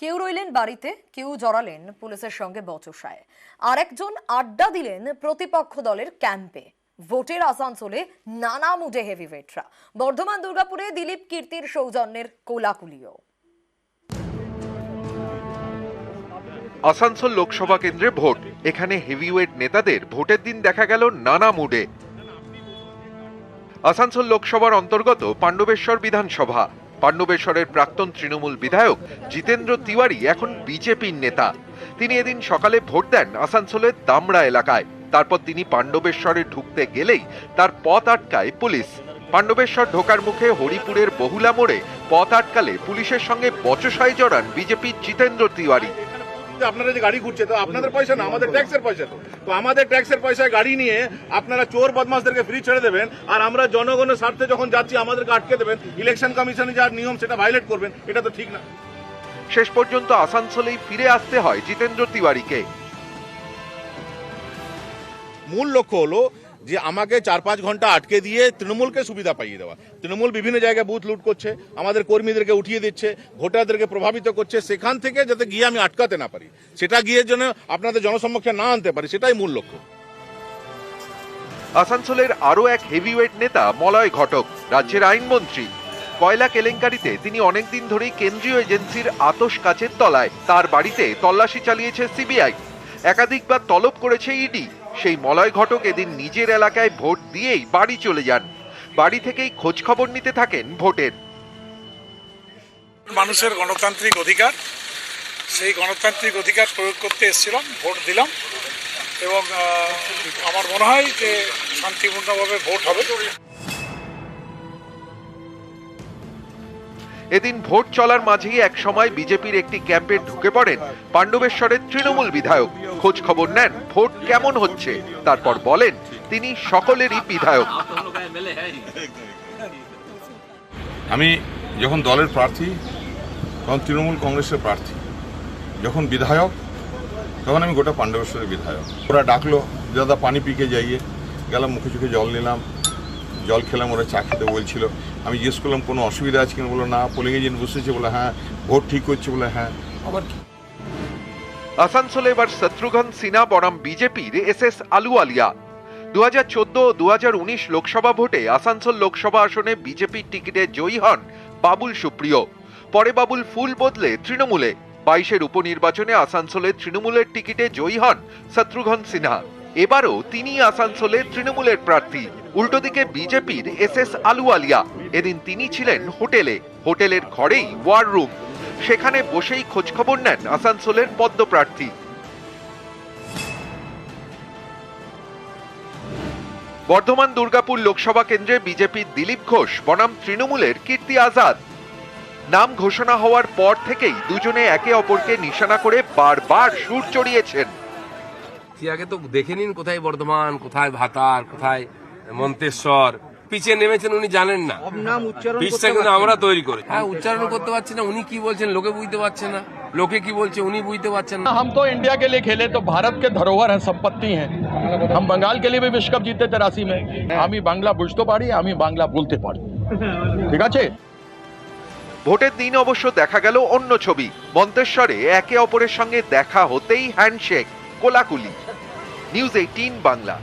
কেউ রইলেন বাড়িতে, কেউ জড়ালেন পুলিশের সঙ্গে বচসায়, আর একজন আড্ডা দিলেন প্রতিপক্ষ দলের ক্যাম্পে। ভোটের আসানসোলে নানা মুডে হেভিওয়েটরা। বর্ধমান দুর্গাপুরে দিলীপ কীর্তির সৌজন্যের কোলাকুলিও। আসানসোল লোকসভা কেন্দ্রে ভোট। এখানে হেভিওয়েট নেতাদের ভোটের দিন দেখা গেল নানা মুডে। আসানসোল লোকসভার অন্তর্গত পাণ্ডবেশ্বর বিধানসভা। পাণ্ডবেশ্বরের প্রাক্তন তৃণমূল বিধায়ক জিতেন্দ্র তিওয়ারি এখন বিজেপির নেতা। তিনি এদিন সকালে ভোট দেন আসানসোলের দামড়া এলাকায়। তারপর তিনি পাণ্ডবেশ্বরে ঢুকতে গেলেই তার পথ আটকায় পুলিশ। পাণ্ডবেশ্বর ঢোকার মুখে হরিপুরের বহুলা মোড়ে পথ আটকালে পুলিশের সঙ্গে বচসায় জড়ান বিজেপির জিতেন্দ্র তিওয়ারি। আপনারা যে গাড়ি ঘুরছে তো আপনাদের পয়সা না, আমাদের ট্যাক্সের পয়সা। তো আমাদের ট্যাক্সের পয়সায় গাড়ি নিয়ে আপনারা চোর বদমাশদেরকে ফ্রি ছেড়ে দেবেন, আর আমরা জনগণের স্বার্থে যখন যাচ্ছি আমাদেরকে আটকে দেবেন। ইলেকশন কমিশনে যার নিয়ম সেটা ভায়োলেট করবেন, এটা তো ঠিক না। শেষ পর্যন্ত আসানসোলেই ফিরে আসতে হয় জিতেন্দ্র তিওয়ারিকে। মূল লক্ষ্য হলো যে আমাকে 4-5 ঘন্টা আটকে দিয়ে তৃণমূলকে সুবিধা পাইয়ে দেওয়া। তৃণমূল বিভিন্ন জায়গায় বুথ লুট করছে, আমাদের কর্মীদেরকে উঠিয়ে দিচ্ছে, ভোটারদেরকে প্রভাবিত করছে। সেখান থেকে যাতে গিয়ে আমি আটকাতে না পারি, সেটা গিয়ে যেন আপনাদের জনসম্মুখে না আনতে পারি, সেটাই মূল লক্ষ্য। আসানসোলের আরও এক হেভিওয়েট নেতা মলয় ঘটক, রাজ্যের আইনমন্ত্রী। কয়লা কেলেঙ্কারিতে তিনি অনেকদিন ধরেই কেন্দ্রীয় এজেন্সির আতশ কাচের তলায়। তার বাড়িতে তল্লাশি চালিয়েছে সিবিআই, একাধিকবার তলব করেছে ইডি। সেই মলয় ঘটক এদিন নিজের এলাকায় ভোট দিয়েই বাড়ি চলে যান। বাড়ি থেকেই খোঁজ খবর নিতে থাকেন ভোটের। মানুষের গণতান্ত্রিক অধিকার, সেই গণতান্ত্রিক অধিকার প্রয়োগ করতে এসেছিলাম, ভোট দিলাম এবং আমার মনে হয় যে শান্তিপূর্ণভাবে ভোট হবে। এদিন ভোট চলার মাঝেই এক সময় বিজেপির একটি ক্যাম্পে ঢুকে পড়েন পাণ্ডবেশ্বরের তৃণমূল বিধায়ক। খোঁজ খবর নেন ভোট কেমন হচ্ছে, তারপর বলেন তিনি সকলেরই বিধায়ক। আমি যখন দলের প্রার্থী, তখন তৃণমূল কংগ্রেসের প্রার্থী, যখন বিধায়ক, তখন আমি গোটা পাণ্ডবেশ্বরের বিধায়ক। ওরা ডাকলো, দাদা পানি পিকে যাইয়ে গেলাম, মুখে চোখে জল নিলাম, জল খেলাম। ওরা চা খেতে বলছিল, আমি জিজ্ঞেস করলাম কোনো অসুবিধা আছে কিনা, বললো না। পোলিং এজেন্ট বসেছে, বলে হ্যাঁ। ভোট ঠিক করছে, বলে হ্যাঁ। আবার কি আসানসোলে এবার শত্রুঘ্ন সিনহা বনাম বিজেপির এসএস আলুওয়ালিয়া। 2014 ও 2019 লোকসভা ভোটে আসানসোল লোকসভা আসনে বিজেপির টিকিটে জয়ী হন বাবুল সুপ্রিয়। পরে বাবুল ফুল বদলে তৃণমূলে। 22-এর উপনির্বাচনে আসানসোলের তৃণমূলের টিকিটে জয়ী হন শত্রুঘ্ন সিনহা। এবারও তিনি আসানসোলের তৃণমূলের প্রার্থী। উল্টো দিকে বিজেপির এসএস আলুওয়ালিয়া। এদিন তিনি ছিলেন হোটেলের ঘরেই ওয়ার রুম। সেখানে বসেই খোঁজখবর নেন আসানসোলের পদ্মপ্রার্থী। বর্ধমান দুর্গাপুর লোকসভা কেন্দ্রে বিজেপির দিলীপ ঘোষ বনাম তৃণমূলের কীর্তি আজাদ। নাম ঘোষণা হওয়ার পর থেকেই দুজনে একে অপরকে নিশানা করে বারবার সুর চড়িয়েছেন। আগে তো দেখে নিন কোথায় বর্ধমান, কোথায় ভাতার, কোথায় মন্তেশ্বর। পিছিয়ে নেমেছেন উনি জানেন না, পিছটা কিন্তু আমরা তৈরি করি। হ্যাঁ, উচ্চারণ করতে পারছি না, উনি কি বলছেন লোকে বুঝতে পারছে না, লোকে কি বলছে উনি বুঝতে পারছেন না। हम तो इंडिया के लिए खेले तो भारत के धरोहर है, संपत्ति है। हम बंगाल के लिए भी विश्व कप जीते 83 में। আমি বাংলা বুঝতে পারি, আমি বাংলা বলতে পারি, ঠিক আছে। ভোটের দিন অবশ্য দেখা গেল অন্য ছবি। মন্তেশ্বরে একে অপরের সঙ্গে দেখা হতেই হ্যান্ডশেক, কোলাকুলি। নিউজ 18 বাংলা।